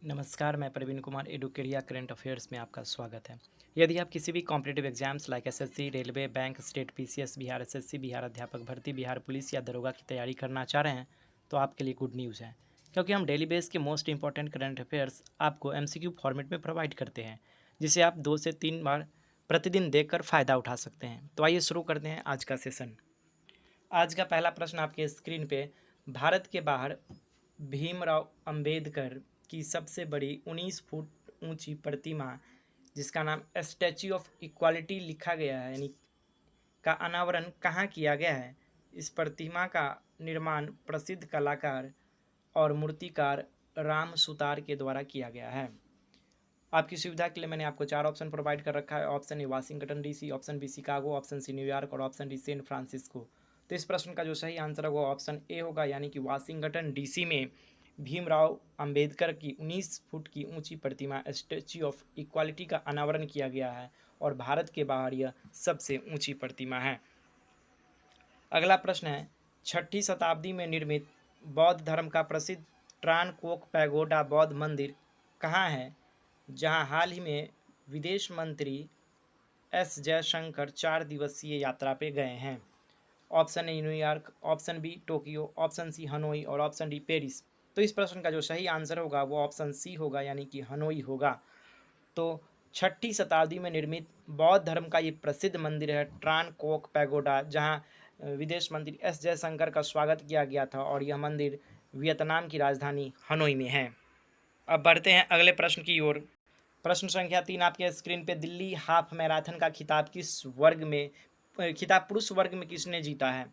नमस्कार, मैं Praveen Kumar एडुकेरिया current affairs में आपका स्वागत है। यदि आप किसी भी competitive exams like SSC, railway, bank, state PCS, Bihar SSC, Bihar अध्यापक भर्ती, बिहार पुलिस या दरोगा की तैयारी करना चाह रहे हैं, तो आपके लिए गुड न्यूज़ है। क्योंकि हम डेली बेस के मोस्ट इंपॉर्टेंट करंट अफेयर्स आपको एमसीक्यू फॉर्मेट में प्रोवाइड करते हैं, जिसे आप 2 से 3 बार प्रतिदिन देखकर फ़ायदा उठा सकते हैं। तो आइए शुरू करते हैं आज का सेशन। आज का पहला प्रश्न आपके स्क्रीन पे, भारत के बाहर भीमराव अंबेडकर की सबसे बड़ी 19 फुट ऊंची प्रतिमा, जिसका नाम स्टैच्यू ऑफ इक्वालिटी लिखा गया है, यानी का अनावरण कहाँ किया गया है। इस प्रतिमा का निर्माण प्रसिद्ध कलाकार और मूर्तिकार राम सुतार के द्वारा किया गया है। आपकी सुविधा के लिए मैंने आपको 4 ऑप्शन प्रोवाइड कर रखा है। Option A Washington DC, option B Chicago, option C New York और ऑप्शन डी सैन फ्रांसिस्को। तो इस प्रश्न का जो सही आंसर है वो ऑप्शन ए होगा, यानी कि वाशिंगटन डीसी में भीमराव अंबेडकर की 19 फुट की ऊंची प्रतिमा स्टैच्यू ऑफ इक्वालिटी का अनावरण किया गया है और भारत के बाहर यह सबसे ऊंची प्रतिमा है। अगला प्रश्न है, 6ठी शताब्दी में निर्मित बौद्ध धर्म का प्रसिद्ध ट्रानकोक पैगोडा बौद्ध मंदिर कहाँ है, जहां हाल ही में विदेश मंत्री एस जयशंकर 4 दिवसीय यात्रा पे गए हैं। Option A New York, option B Tokyo, option C Hanoi और ऑप्शन डी पेरिस। तो इस प्रश्न का जो सही आंसर होगा वो ऑप्शन सी होगा, यानी कि हनोई होगा। तो 6ठी शताब्दी में निर्मित बौद्ध धर्म का ये प्रसिद्ध मंदिर है ट्रानकोक पैगोडा, जहाँ विदेश मंत्री एस जयशंकर का स्वागत किया गया था और यह मंदिर वियतनाम की राजधानी हनोई में है। अब बढ़ते हैं अगले प्रश्न की ओर। प्रश्न संख्या 3 आपके स्क्रीन पे, दिल्ली हाफ मैराथन का खिताब किस वर्ग में खिताब पुरुष वर्ग में किसने जीता है।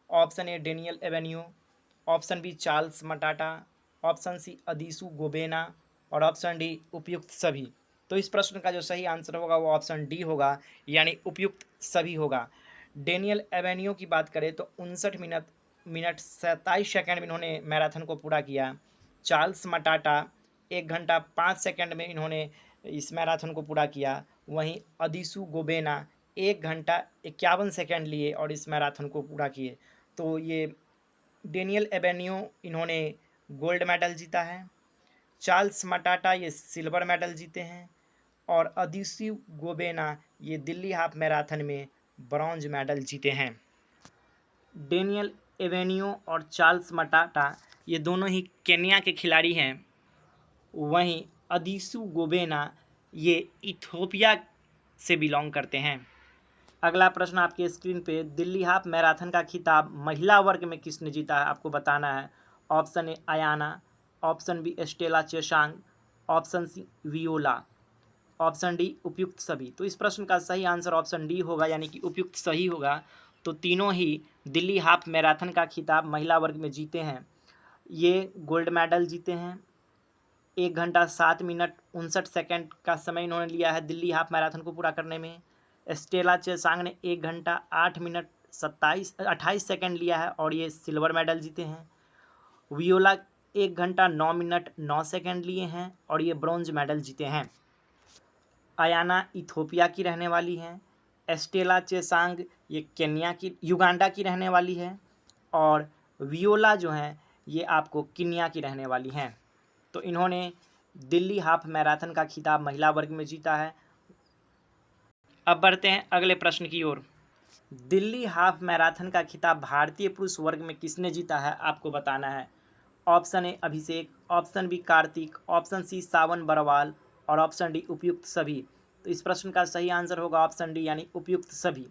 Option A Daniel Ebenyo, option B Charles Matata, option C Addisu Gobena और ऑप्शन डी उपयुक्त सभी। तो इस प्रश्न का जो सही आंसर होगा वो ऑप्शन डी होगा, यानी उपयुक्त सभी होगा। डेनियल एवेन्यू की बात करें तो 59 मिनट 27 सेकंड में इन्होंने मैराथन को पूरा किया। चार्ल्स मटाटा 1 घंटा 5 सेकंड में इन्होंने इस मैराथन को पूरा किया। वहीं अदीसू गोबेना 1 घंटा 51 सेकंड लिए और इस मैराथन को पूरा किए। तो ये डेनियल एवेन्यू इन्होंने गोल्ड मेडल जीता है, चार्ल्स मटाटा ये सिल्वर मेडल जीते हैं और अदीसू गोबेना ये दिल्ली हाफ मैराथन में ब्रॉन्ज मेडल जीते हैं। डेनियल एवेन्यू और चार्ल्स मटाटा ये दोनों ही केन्या के खिलाड़ी हैं। वहीं अदीसू गोबेना ये इथियोपिया से बिलोंग करते हैं। अगला प्रश्न आपके स्क्रीन पे, दिल्ली हाफ मैराथन का खिताब महिला वर्ग में किसने जीता है, आपको बताना है। Option A Ayana, option B Stella Chesang, option C Viola, option D उपयुक्त सभी। तो इस प्रश्न का सही आंसर ऑप्शन डी होगा, यानी कि उपयुक्त सही होगा। तो तीनों ही दिल्ली हाफ मैराथन का खिताब महिला वर्ग में जीते हैं। ये गोल्ड मेडल जीते हैं। 1 घंटा 7 मिनट 59 सेकंड का समय इन्होंने लिया है दिल्ली हाफ मैराथन को पूरा करने में। स्टेला चेसांग ने 1 घंटा 8 मिनट 28 सेकंड लिया है और ये सिल्वर मेडल जीते हैं। वियोला 1 घंटा 9 मिनट 9 सेकंड लिए हैं और ये ब्रॉन्ज मेडल जीते हैं। अयाना इथियोपिया की रहने वाली हैं। स्टेला चेसांग ये केन्या की युगांडा की रहने वाली है और वियोला जो हैं ये आपको किन्या की रहने वाली हैं। तो इन्होंने दिल्ली हाफ मैराथन का खिताब महिला वर्ग में जीता है। अब बढ़ते हैं अगले प्रश्न की ओर। दिल्ली हाफ मैराथन का खिताब भारतीय पुरुष वर्ग में किसने जीता है, आपको बताना है। Option A Abhishek, option B Kartik, option C Sawan Barwal और ऑप्शन डी उपयुक्त सभी। तो इस प्रश्न का सही आंसर होगा ऑप्शन डी, यानी उपयुक्त सभी।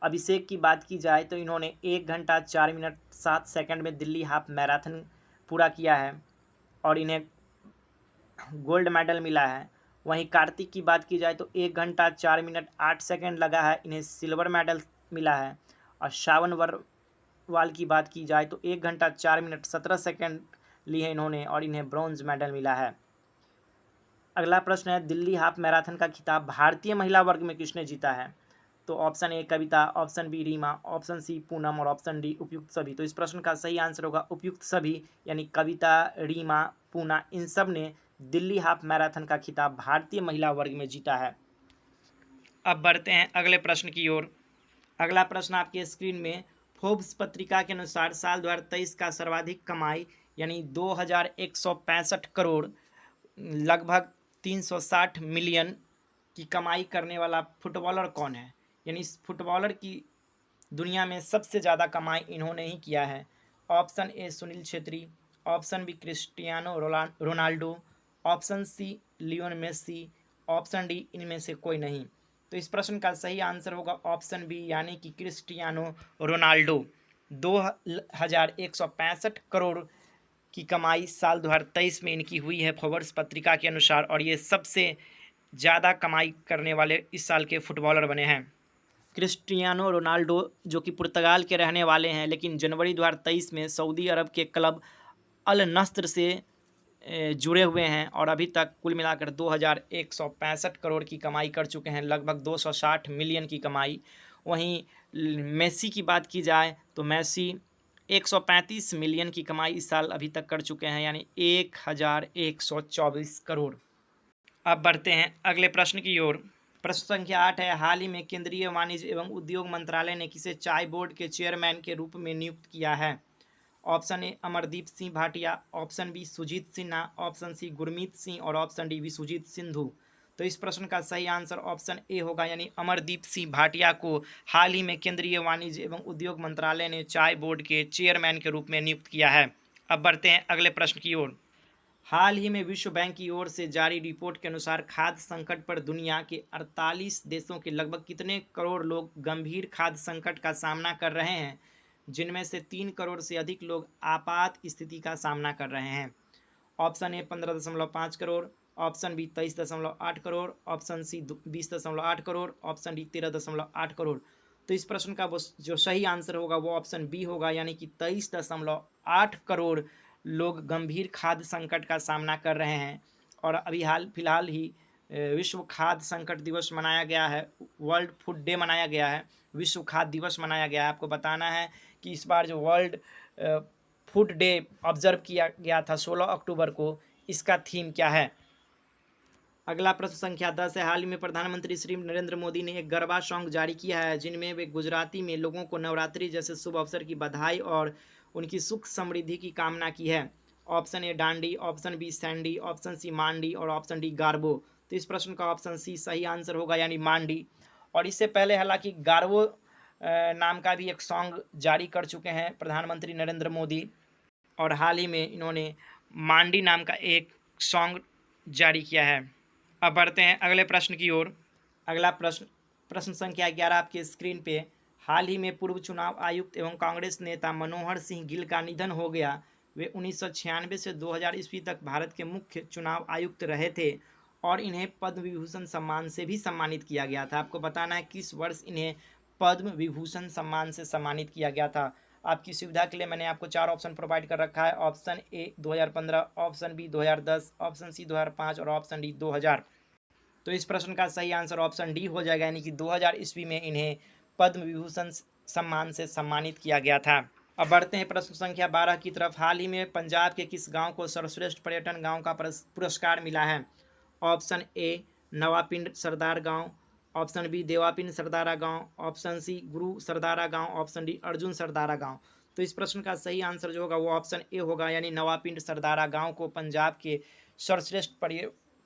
अभिषेक की बात की जाए तो इन्होंने 1 घंटा 4 मिनट 7 सेकंड में दिल्ली हाफ मैराथन पूरा किया है और इन्हें गोल्ड मेडल मिला है। वहीं कार्तिक की बात की जाए तो 1 घंटा 4 मिनट 8 सेकंड लगा है, इन्हें सिल्वर मेडल मिला है। और श्रावण वाल की बात की जाए तो 1 घंटा 4 मिनट 17 सेकंड लिए इन्होंने और इन्हें ब्रॉन्ज मेडल मिला है। अगला प्रश्न है, दिल्ली हाफ मैराथन का खिताब भारतीय महिला वर्ग में किसने जीता है। तो option A Kavita, option B Reema, option C Poonam और ऑप्शन डी उपयुक्त सभी। तो इस प्रश्न का सही आंसर होगा उपयुक्त सभी, यानी कविता, रीमा, पूना इन सब ने दिल्ली हाफ मैराथन का खिताब भारतीय महिला वर्ग में जीता है। अब बढ़ते हैं अगले प्रश्न की ओर। अगला प्रश्न आपके स्क्रीन में, फोर्ब्स पत्रिका के अनुसार साल 2023 का सर्वाधिक कमाई यानी 2165 करोड़ लगभग 360 मिलियन की कमाई करने वाला फुटबॉलर कौन है? यानी इस फुटबॉलर की दुनिया में सबसे ज़्यादा कमाई इन्होंने ही किया है। Option A Sunil Chhetri, option B Cristiano Ronaldo, option C Lionel Messi, option D इनमें से कोई नहीं। तो इस प्रश्न का सही आंसर होगा ऑप्शन बी यानी कि क्रिस्टियानो रोनाल्डो। 2165 करोड़ की कमाई साल 2023 में इनकी हुई है फोर्ब्स पत्रिका के अनुसार, और ये सबसे ज़्यादा कमाई करने वाले इस साल के फुटबॉलर बने हैं। क्रिस्टियानो रोनाल्डो जो कि पुर्तगाल के रहने वाले हैं, लेकिन जनवरी 2023 में सऊदी अरब के क्लब अल नस्र से जुड़े हुए हैं और अभी तक कुल मिलाकर 2165 करोड़ की कमाई कर चुके हैं, लगभग 260 मिलियन की कमाई। वहीं मेसी की बात की जाए तो मेसी 135 मिलियन की कमाई इस साल अभी तक कर चुके हैं, यानी 1124 करोड़। अब बढ़ते हैं अगले प्रश्न की ओर। प्रश्न संख्या 8 है, हाल ही में केंद्रीय वाणिज्य एवं उद्योग मंत्रालय ने किसे चाय बोर्ड के चेयरमैन के रूप में नियुक्त किया है? Option A Amardeep Singh Bhatia, option B Sujit Sinha, option C Gurmeet Singh और ऑप्शन डी विश्वजीत सिंधु। तो इस प्रश्न का सही आंसर ऑप्शन ए होगा, यानी अमरदीप सिंह भाटिया को हाल ही में केंद्रीय वाणिज्य एवं उद्योग मंत्रालय ने चाय बोर्ड के चेयरमैन के रूप में नियुक्त किया है। अब बढ़ते हैं अगले प्रश्न की ओर। हाल ही में विश्व बैंक की ओर से जारी रिपोर्ट के अनुसार खाद्य संकट पर दुनिया के 48 देशों के लगभग कितने करोड़ लोग गंभीर खाद्य संकट का सामना कर रहे हैं, जिनमें से 3 करोड़ से अधिक लोग आपात स्थिति का सामना कर रहे हैं? Option A 15.5 crore, option B 23.8 crore, option C 20.8 crore, option D 13.8 crore. तो इस प्रश्न का जो सही आंसर होगा वो ऑप्शन बी होगा, यानी कि 23.8 करोड़ लोग गंभीर खाद्य संकट का सामना कर रहे हैं। और अभी हाल फिलहाल ही विश्व खाद्य संकट दिवस मनाया गया है, वर्ल्ड फूड डे मनाया गया है, विश्व खाद्य दिवस मनाया गया है। आपको बताना है कि इस बार जो वर्ल्ड फूड डे ऑब्जर्व किया गया था 16 अक्टूबर को, इसका थीम क्या है? अगला प्रश्न संख्या 10 है, हाल ही में प्रधानमंत्री श्री नरेंद्र मोदी ने एक गरबा सॉन्ग जारी किया है, जिनमें वे गुजराती में लोगों को नवरात्रि जैसे शुभ अवसर की बधाई और उनकी सुख समृद्धि की कामना की है। Option A Dandi, option B Sandi, option C Mandi और ऑप्शन डी गारबो। तो इस प्रश्न का ऑप्शन सी सही आंसर होगा, यानी मांडी। और इससे पहले हालांकि गारबो नाम का भी एक सॉन्ग जारी कर चुके हैं प्रधानमंत्री नरेंद्र मोदी, और हाल ही में इन्होंने मांडी नाम का एक सॉन्ग जारी किया है। अब बढ़ते हैं अगले प्रश्न की ओर। अगला प्रश्न प्रश्न संख्या 11 आपके स्क्रीन पे। हाल ही में पूर्व चुनाव आयुक्त एवं कांग्रेस नेता मनोहर सिंह गिल का निधन हो गया। वे 1996 से 2000 ईस्वी तक भारत के मुख्य चुनाव आयुक्त रहे थे और इन्हें पद्म विभूषण सम्मान से भी सम्मानित किया गया था। आपको बताना है किस वर्ष इन्हें पद्म विभूषण सम्मान से सम्मानित किया गया था। आपकी सुविधा के लिए मैंने आपको 4 ऑप्शन प्रोवाइड कर रखा है। Option A 2015, option B 2010, option C 2005 और ऑप्शन डी 2000। तो इस प्रश्न का सही आंसर ऑप्शन डी हो जाएगा, यानी कि 2000 ईस्वी में इन्हें पद्म विभूषण सम्मान से सम्मानित किया गया था। अब बढ़ते हैं प्रश्न संख्या 12 की तरफ। हाल ही में पंजाब के किस गांव को सर्वश्रेष्ठ पर्यटन गांव का पुरस्कार मिला है? ऑप्शन ए नवापिंड सरदार गांव, ऑप्शन बी देवापिंड सरदारा गांव, ऑप्शन सी गुरु सरदारा गांव, ऑप्शन डी अर्जुन सरदारा गांव। तो इस प्रश्न का सही आंसर जो होगा वो ऑप्शन ए होगा, यानी नवापिंड सरदारा गांव को पंजाब के सर्वश्रेष्ठ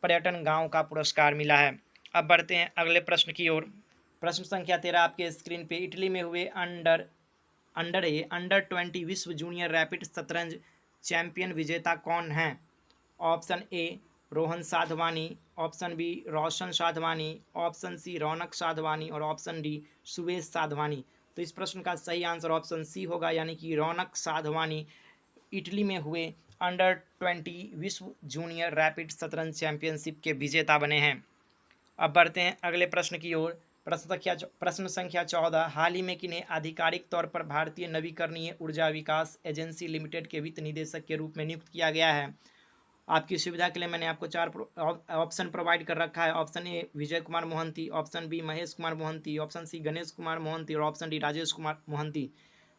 पर्यटन गांव का पुरस्कार मिला है। अब बढ़ते हैं अगले प्रश्न की ओर। प्रश्न संख्या 13 आपके स्क्रीन पे। इटली में हुए अंडर 20 विश्व जूनियर रैपिड शतरंज चैंपियन विजेता कौन हैं? Option A Rohan Sadhwani, option B Roshan Sadhwani, option C Raunak Sadhwani और ऑप्शन डी सुवेश साधवानी। तो इस प्रश्न का सही आंसर ऑप्शन सी होगा, यानी कि रौनक साधवानी इटली में हुए अंडर 20 विश्व जूनियर रैपिड शतरंज चैंपियनशिप के विजेता बने हैं। अब बढ़ते हैं अगले प्रश्न की ओर। प्रश्न संख्या 14, हाल ही में किन्हें आधिकारिक तौर पर भारतीय नवीकरणीय ऊर्जा विकास एजेंसी लिमिटेड के वित्त निदेशक के रूप में नियुक्त किया गया है? आपकी सुविधा के लिए मैंने आपको 4 ऑप्शन प्रोवाइड कर रखा है। Option A Vijay Kumar Mohanty, option B Mahesh Kumar Mohanty, option C Ganesh Kumar Mohanty और ऑप्शन डी राजेश कुमार मोहंती।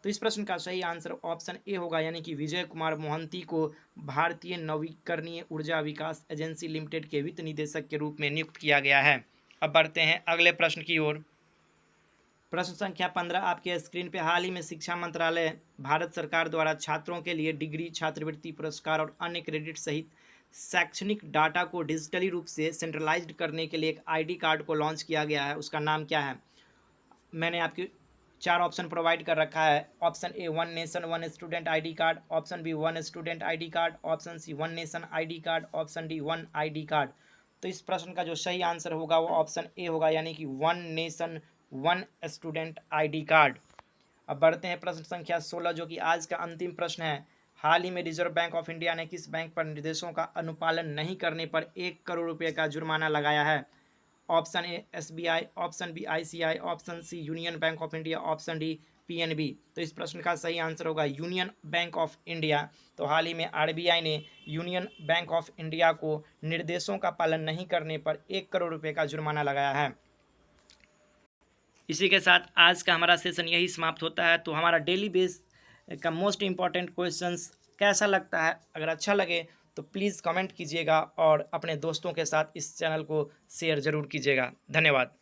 तो इस प्रश्न का सही आंसर ऑप्शन ए होगा, यानी कि विजय कुमार मोहंती को भारतीय नवीकरणीय ऊर्जा विकास एजेंसी लिमिटेड के वित्त निदेशक के रूप में नियुक्त किया गया है। अब बढ़ते हैं अगले प्रश्न की ओर। प्रश्न संख्या 15 आपके स्क्रीन पे। हाल ही में शिक्षा मंत्रालय भारत सरकार द्वारा छात्रों के लिए डिग्री, छात्रवृत्ति पुरस्कार और अन्य क्रेडिट सहित शैक्षणिक डाटा को डिजिटली रूप से सेंट्रलाइज्ड करने के लिए एक आईडी कार्ड को लॉन्च किया गया है, उसका नाम क्या है? मैंने आपके 4 ऑप्शन प्रोवाइड कर रखा है। Option A one nation one student ID card, option B one student ID card, option C one nation ID card, option D one ID card. तो इस प्रश्न का जो सही आंसर होगा वो ऑप्शन ए होगा, यानी कि one nation one student ID card. अब बढ़ते हैं प्रश्न संख्या 16, जो कि आज का अंतिम प्रश्न है। हाल ही में रिजर्व बैंक ऑफ इंडिया ने किस बैंक पर निर्देशों का अनुपालन नहीं करने पर 1 करोड़ रुपये का जुर्माना लगाया है? Option A SBI, option B ICI, option C Union Bank of India, option D PNB. तो इस प्रश्न का सही आंसर होगा यूनियन बैंक ऑफ इंडिया। तो हाल ही में आरबीआई ने यूनियन बैंक ऑफ इंडिया को निर्देशों का पालन नहीं करने पर 1 करोड़ रुपये का जुर्माना लगाया है। इसी के साथ आज का हमारा सेशन यही समाप्त होता है। तो हमारा डेली बेस का मोस्ट इम्पॉर्टेंट क्वेश्चंस कैसा लगता है? अगर अच्छा लगे तो प्लीज़ कमेंट कीजिएगा और अपने दोस्तों के साथ इस चैनल को शेयर ज़रूर कीजिएगा। धन्यवाद।